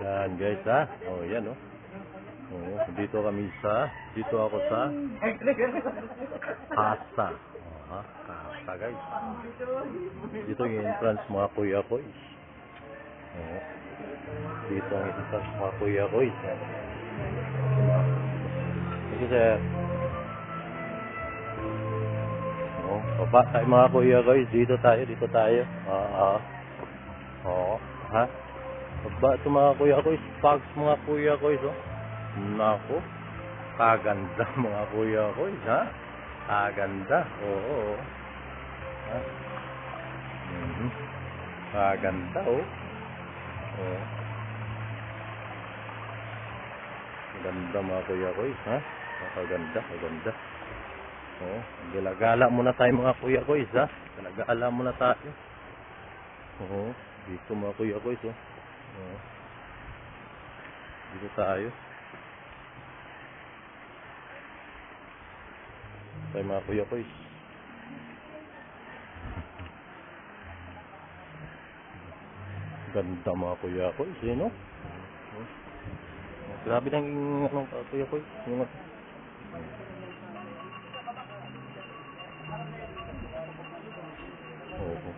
Yan guys ha. Oh, yan oh. Oh, dito ako sa Casa. Oh, ha? Casa guys. Dito yung entrance mga kuya ko. Oh, dito ang entrance mga kuya ko. Kasi sir. Oh, baba tayo mga kuya ko. Dito tayo. Oo, ha? Baba ito mga kuya ko. Pags mga kuya ko. Oh. Nako. Kaganda mga kuya ko. Ha? Kaganda. Oo. Ha? Kaganda oh. Oo. Ganda mga kuya ko. Ha? Kaganda. Oo. Gala-gala muna tayo mga kuya ko. Ha? Gala-gala muna tayo. Oo. Dito mga kuya ko. Oo. Dito tayo. Tayo mga kuya ko. Ganda mga kuya ko. Sino? Grabe nang anong kuya ko. Oo.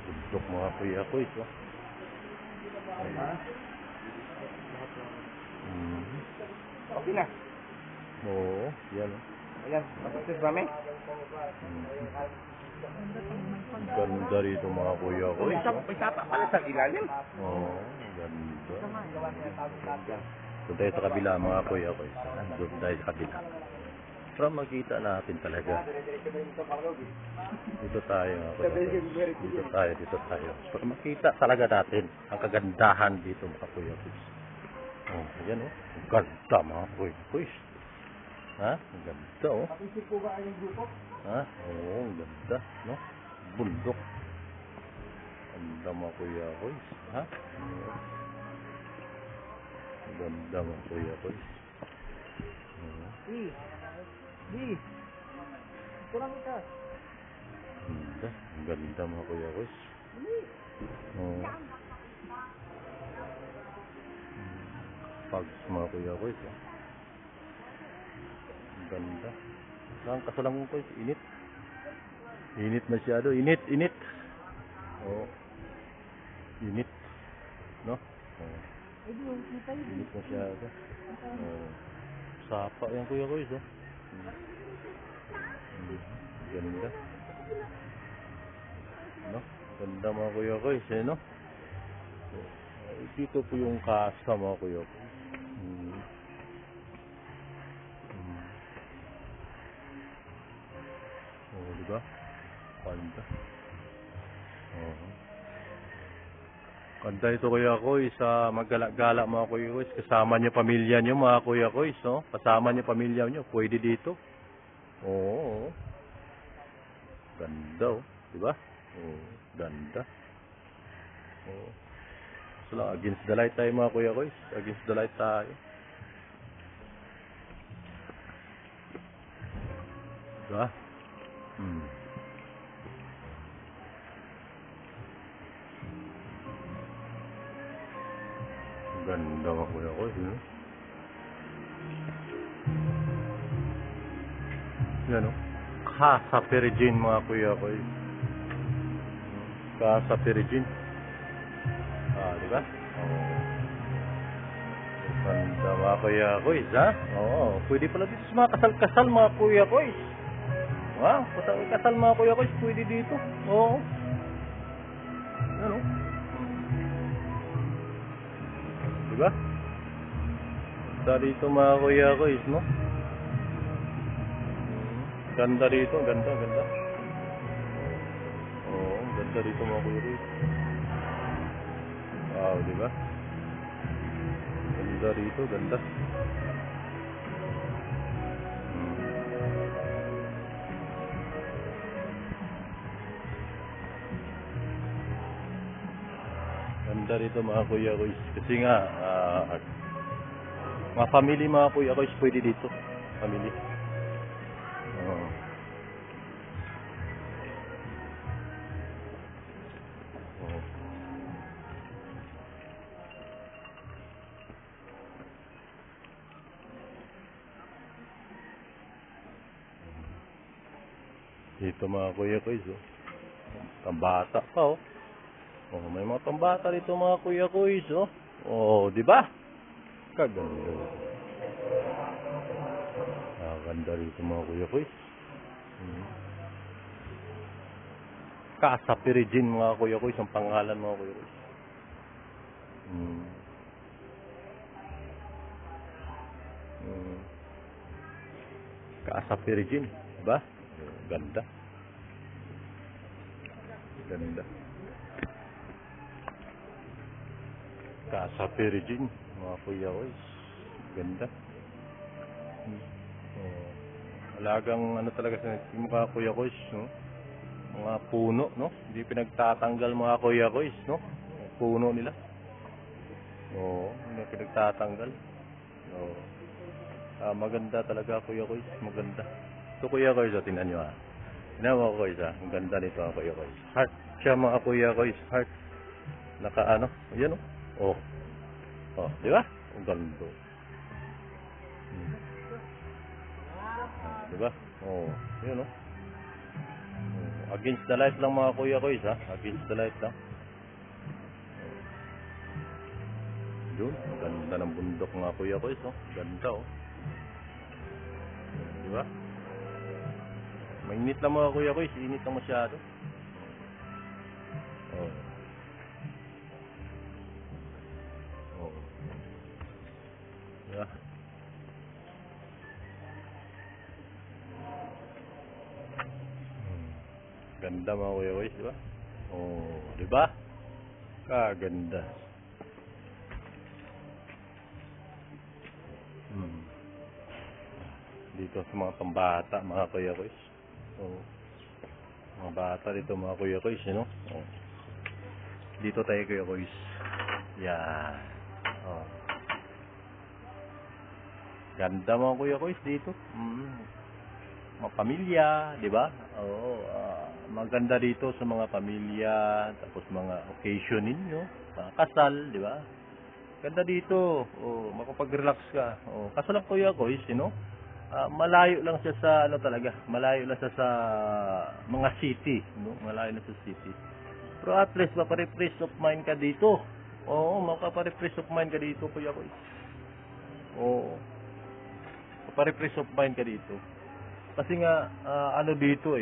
Bundok mga kuya ko. Okay na. Oo. Yan. Ayan, tapos kami. Ganda rito mga kuya ko. May sapa pala sa ilalim. Oo. Ganda. Doon tayo sa kabila mga kuya ko. Doon tayo sa kabila. Para makita natin talaga. Dito tayo mga kuya ko. Dito tayo. Para makita talaga natin ang kagandahan dito mga kuya ko. Oh, ayan oh. Ang ganda mga kuya ko. Ha? Ang ganda oh. Ha? Oo, ang ganda. No? Bundok. Ang ganda mga kuya ko. Ha? Ang ganda mga kuya ko. Kurang ka. Ang ganda mga kuya ko. Oo. Pags mga kuya ko. Ang ganda. Saan kasalang ko? Init. Init masyado. Init. Oo. Init. No? Oo. Init masyado. Oo. Sapa yan kuya ko. Ganda. No? Ganda mga kuya ko. No? Dito po yung casa mga kuya ko. Oh, diba? Ganda. Ganda ito kuya ko. Isa maggala-gala mga kuya ko. Kasama niyo pamilya niyo mga kuya ko. No? Kasama niyo pamilya niyo. Pwede dito. Oo. Ganda oh. Diba? Oo. Ganda. Oo. So, against the light tayo mga kuya ko. Against the light tayo. Diba? Ganda mga kuya ko. Yan o. Casa Perigin mga kuya ko. Casa Perigin. Diba? Oo. Ganda mga kuya ko. Ha? Oo. Pwede pala dito sa mga kasal-kasal mga kuya ko. Wow. Kasal mga kuya ko. Pwede dito. Oo. Yan o. Diba? Ganda dito mga kuya ko. No? Ganda dito. Ganda. Oo. Ganda dito mga kuya ko. Wow. Diba? Ganda dito. Ganda. Ganda rito mga kuya ko. Kasi nga mga family mga kuya ko pwede dito. Family. Dito mga kuya guys, oh. Pambata pa, oh. Oh, may mga pambata dito mga kuya guys, oh. Oh, di ba? Kaganda. Kaganda dito mga kuya guys. Casa Pirijin mga kuya guys, ang pangalan mga kuya guys. Casa Pirijin, di ba? Ganda. Ganda. Casa Pirijin mga kuya guys. Ganda. Oh, alagang ano talaga sa mga kuya guys, no? Mga puno, no? Hindi pinagtatanggal mga kuya guys, no? Puno nila. Oo, hindi pinagtatanggal. Oo. Maganda talaga kuya guys, maganda. Ito kuya guys, tingnan nyo ah. Tingnan mo guys ah, ang ganda nito ah kuya guys. Heart siya mga kuya guys, heart. Naka ano, ayan oh. Oh, di ba? Ang ganda. Di ba? Oh, yun oh. Against the light lang mga kuya guys ha, against the light lang. Yun, ang ganda ng bundok mga kuya guys oh. Ganda oh. Di ba? Mainit lang mga kuya guys, init lang masyado. Oh. Oh. Di ba? Ganda mga kuya guys, di ba? Oh, di ba? Kaganda. Dito sa mga pambata mga kuya guys. Oh. Mga bata dito mga kuya guys, you know? Oh. Dito tayo kuya guys. Yan. Oh. Ganda mga kuya guys dito. Mga pamilya, di ba? Oo, maganda dito sa mga pamilya, tapos mga occasion ninyo, mga kasal, di ba? Ganda dito. Oh, makapag-relax ka. Oh, kaso lang kuya guys, you know? Malayo lang siya sa ano talaga, malayo lang siya sa mga city, no? Malayo lang sa city. Pero at least mapare-fresh of mind ka dito. Oo, makapare-fresh of mind ka dito, kuya guys. Oo. Mapare-fresh of mind ka dito. Kasi nga ano dito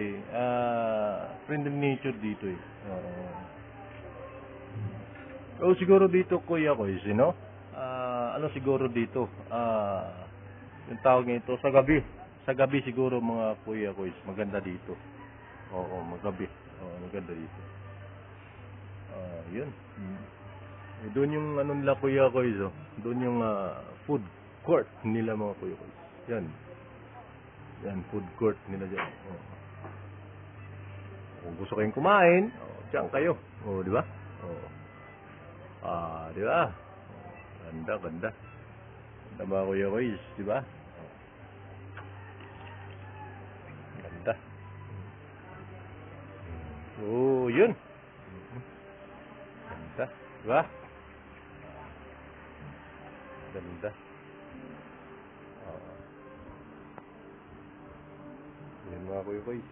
friendly nature dito eh. Oo. Siguro dito kuya guys, you know? Ano siguro dito? Yung tawag nito sa gabi. Sa gabi siguro mga kuya guys, maganda dito. Oo, magabi. Oo, maganda dito. Yun. Doon yung ano nila kuya guys, oh. Doon yung food court nila mga kuya guys. Yan. Yan, food court nila dyan. Oh. Kung gusto kayong kumain, diyan kayo. Oh, di ba? Oh. Di ba? Ganda, ganda. Ganda mga kuya guys, di ba? Ganda. Oh, yun. Ganda, di ba? Ganda. Yun mga kuya guys.